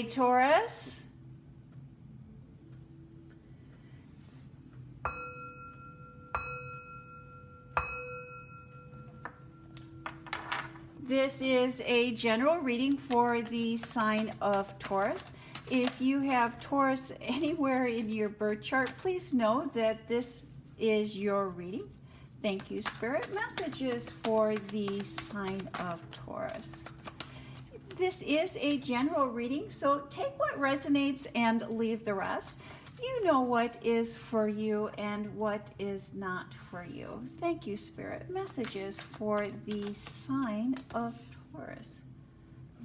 Taurus. This is a general reading for the sign of Taurus. If you have Taurus anywhere in your birth chart, please know that this is your reading. Thank you, Spirit. Messages for the sign of Taurus. This is a general reading, so take what resonates and leave the rest. You know what is for you and what is not for you. Thank you, Spirit. Messages for the sign of Taurus.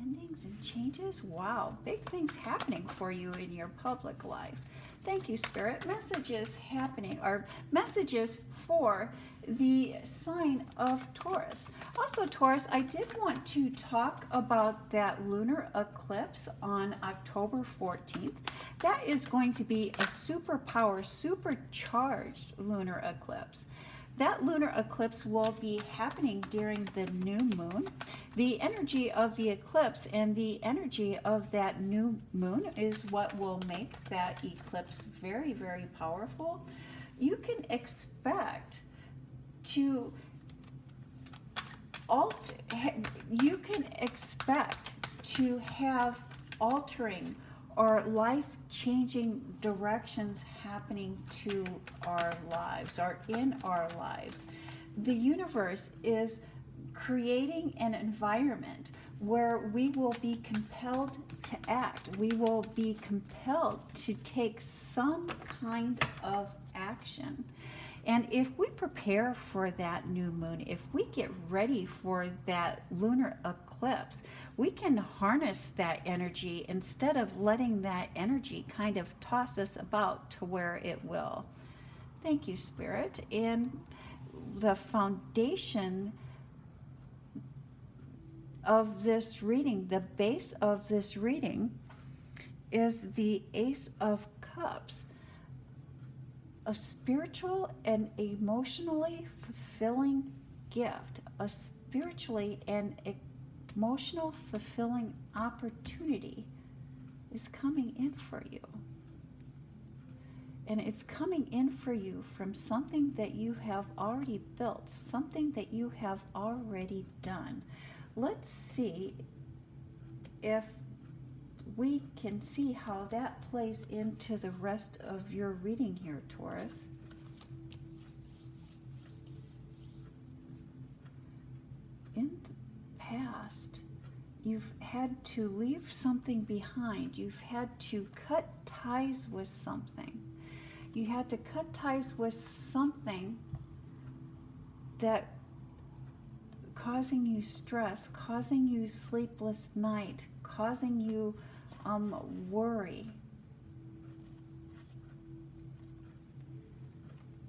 Endings and changes. Wow, big things happening for you in your public life. Thank you, Spirit. Messages happening, or messages for the sign of Taurus. Also, Taurus, I did want to talk about that lunar eclipse on October 14th. That is going to be a superpower, supercharged lunar eclipse. That lunar eclipse will be happening during the new moon. The energy of the eclipse and the energy of that new moon is what will make that eclipse very, very powerful. You can expect to have altering or life-changing directions happening to our lives or in our lives. The universe is creating an environment where we will be compelled to act. We will be compelled to take some kind of action. And if we prepare for that new moon, if we get ready for that lunar eclipse, we can harness that energy instead of letting that energy kind of toss us about to where it will. Thank you, Spirit. And the foundation of this reading, the base of this reading, is the Ace of Cups. A spiritual and emotionally fulfilling gift, a spiritually and emotional fulfilling opportunity is coming in for you. And it's coming in for you from something that you have already built, something that you have already done. Let's see if we can see how that plays into the rest of your reading here, Taurus. In the past, you've had to leave something behind. You've had to cut ties with something. You had to cut ties with something that causing you stress, causing you sleepless night, causing you worry.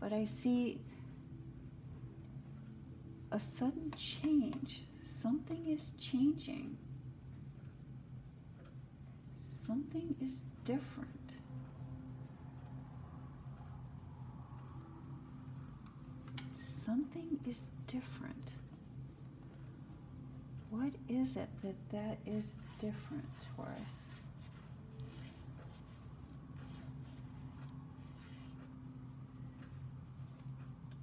But I see a sudden change. Something is changing. Something is different. Something is different. What is it that is different, Taurus?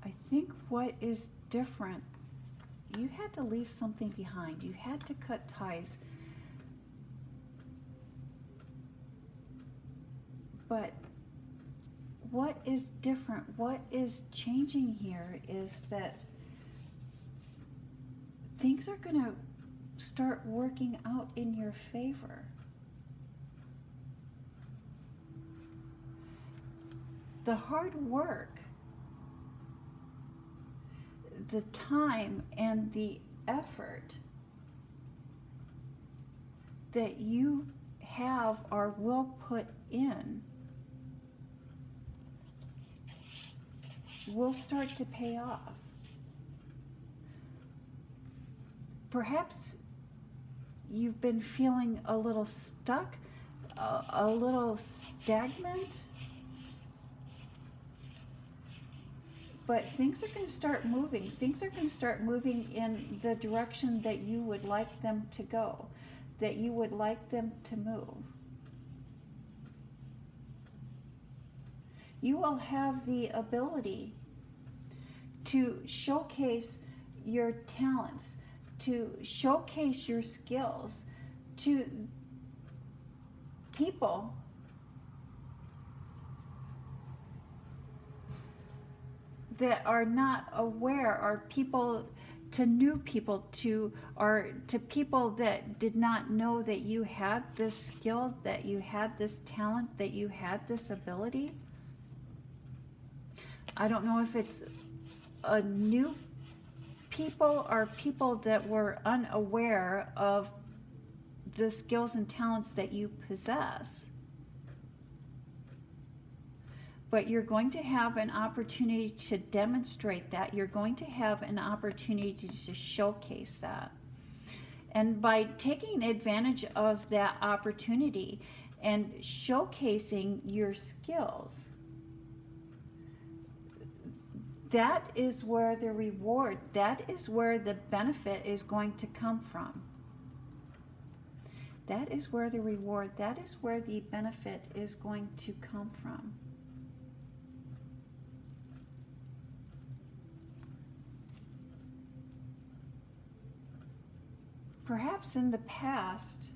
I think what is different, you had to leave something behind. You had to cut ties. But what is different, what is changing here is that things are going to start working out in your favor. The hard work, the time and the effort that you have or will put in will start to pay off. Perhaps you've been feeling a little stuck, a little stagnant, but things are going to start moving. Things are going to start moving in the direction that you would like them to go, that you would like them to move. You will have the ability to showcase your talents, to showcase your skills to people that are not aware, or people, to new people, or to people that did not know that you had this skill, that you had this talent, that you had this ability. I don't know if it's a new people or people that were unaware of the skills and talents that you possess. But you're going to have an opportunity to demonstrate that. You're going to have an opportunity to showcase that. And by taking advantage of that opportunity and showcasing your skills, that is where the reward, that is where the benefit is going to come from. That is where the reward, that is where the benefit is going to come from. Perhaps in the past,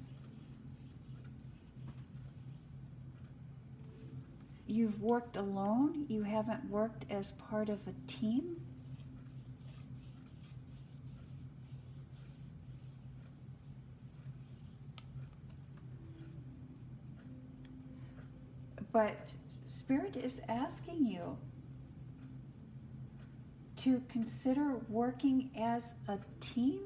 you've worked alone, you haven't worked as part of a team. But Spirit is asking you to consider working as a team.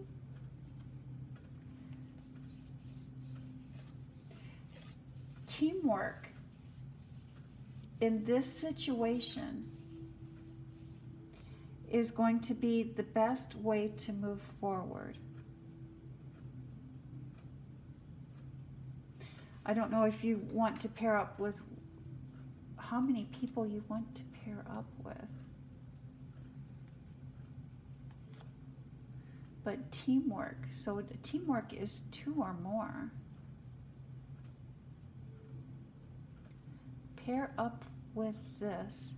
Teamwork in this situation is going to be the best way to move forward. I don't know if you want to pair up with, how many people you want to pair up with. But teamwork, so teamwork is two or more. Pair up with this.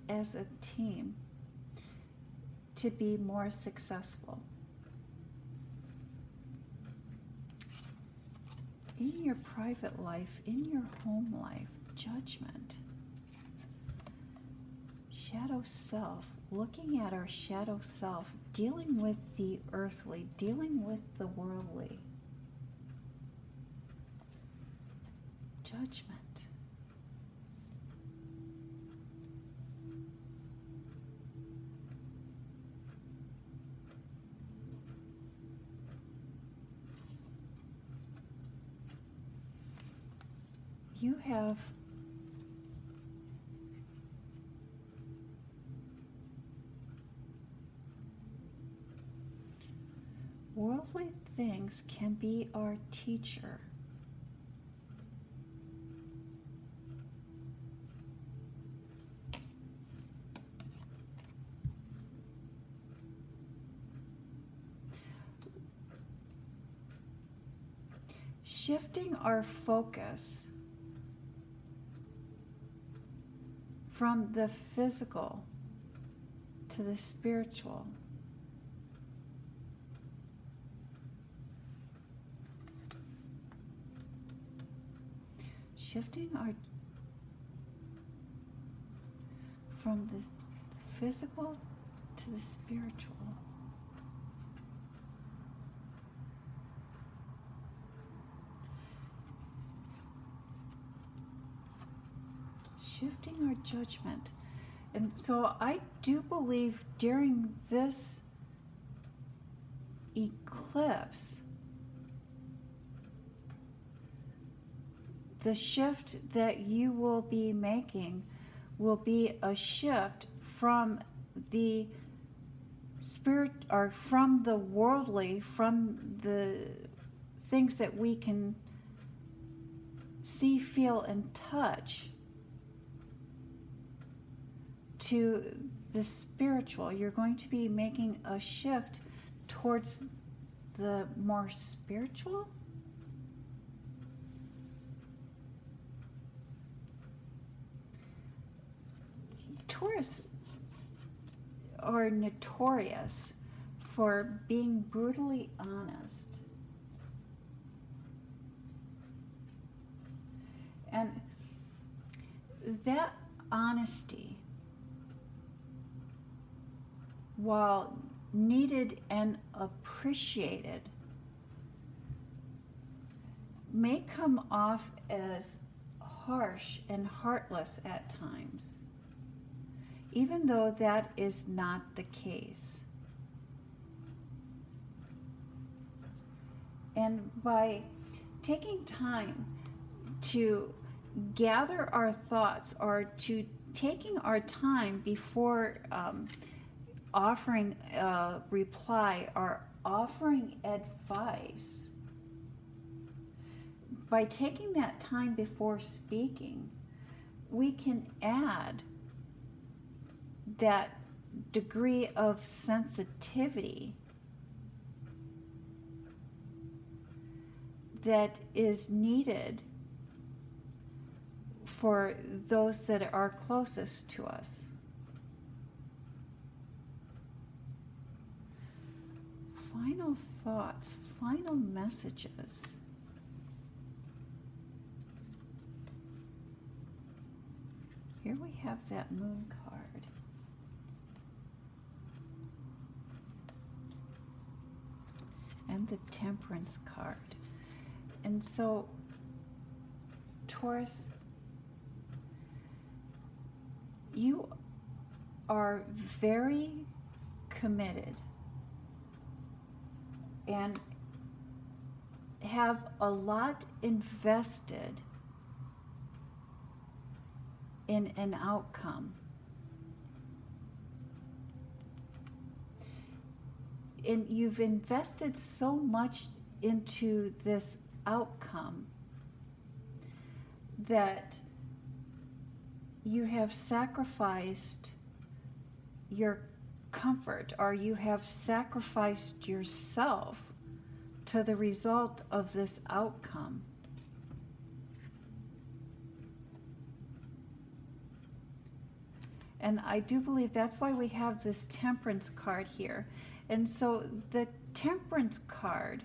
As a team to be more successful. In your private life, in your home life, judgment. Shadow self, looking at our shadow self, dealing with the earthly, dealing with the worldly. Judgment. You have worldly things can be our teacher. Shifting our focus from the physical to the spiritual. Shifting our from the physical to the spiritual. Shifting our judgment. And so I do believe during this eclipse, the shift that you will be making will be a shift from the spirit, or from the worldly, from the things that we can see, feel, and touch, to the spiritual. You're going to be making a shift towards the more spiritual. Taurus are notorious for being brutally honest. And that honesty, while needed and appreciated, may come off as harsh and heartless at times, even though that is not the case. And by taking time to gather our thoughts, or to taking our time before offering a reply or offering advice, by taking that time before speaking, we can add that degree of sensitivity that is needed for those that are closest to us. Final thoughts, final messages. Here we have that moon card. And the temperance card. And so, Taurus, you are very committed and have a lot invested in an outcome. And you've invested so much into this outcome that you have sacrificed your comfort, or you have sacrificed yourself to the result of this outcome. And I do believe that's why we have this temperance card here. And so the temperance card,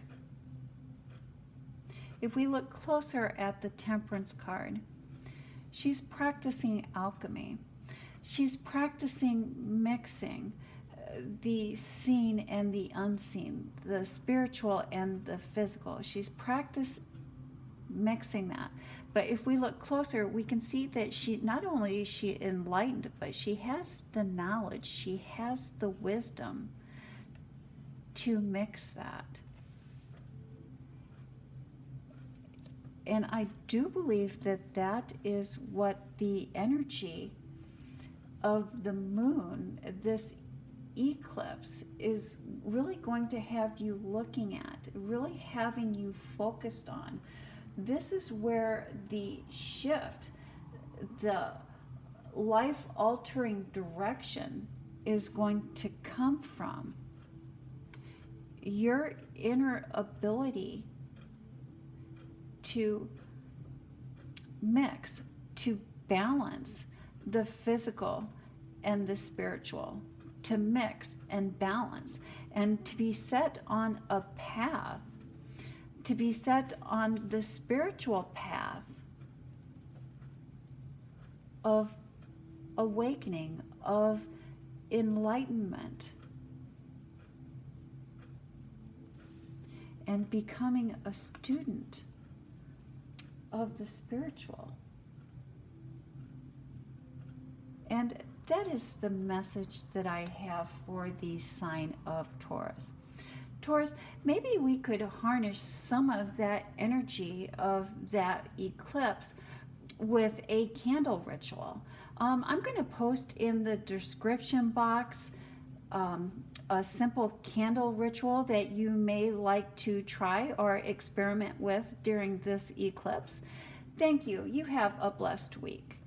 if we look closer at the temperance card, she's practicing alchemy. She's practicing mixing the seen and the unseen, the spiritual and the physical. She's mixing that. But if we look closer, we can see that she, not only is she enlightened, but she has the knowledge, she has the wisdom to mix that. And I do believe that that is what the energy of the moon, this eclipse, is really going to have you looking at, really having you focused on. This is where the shift, the life-altering direction is going to come from. Your inner ability to mix, to balance the physical and the spiritual, to mix and balance, and to be set on a path, to be set on the spiritual path of awakening, of enlightenment, and becoming a student of the spiritual. And that is the message that I have for the sign of Taurus. Taurus, maybe we could harness some of that energy of that eclipse with a candle ritual. I'm going to post in the description box a simple candle ritual that you may like to try or experiment with during this eclipse. Thank you. You have a blessed week.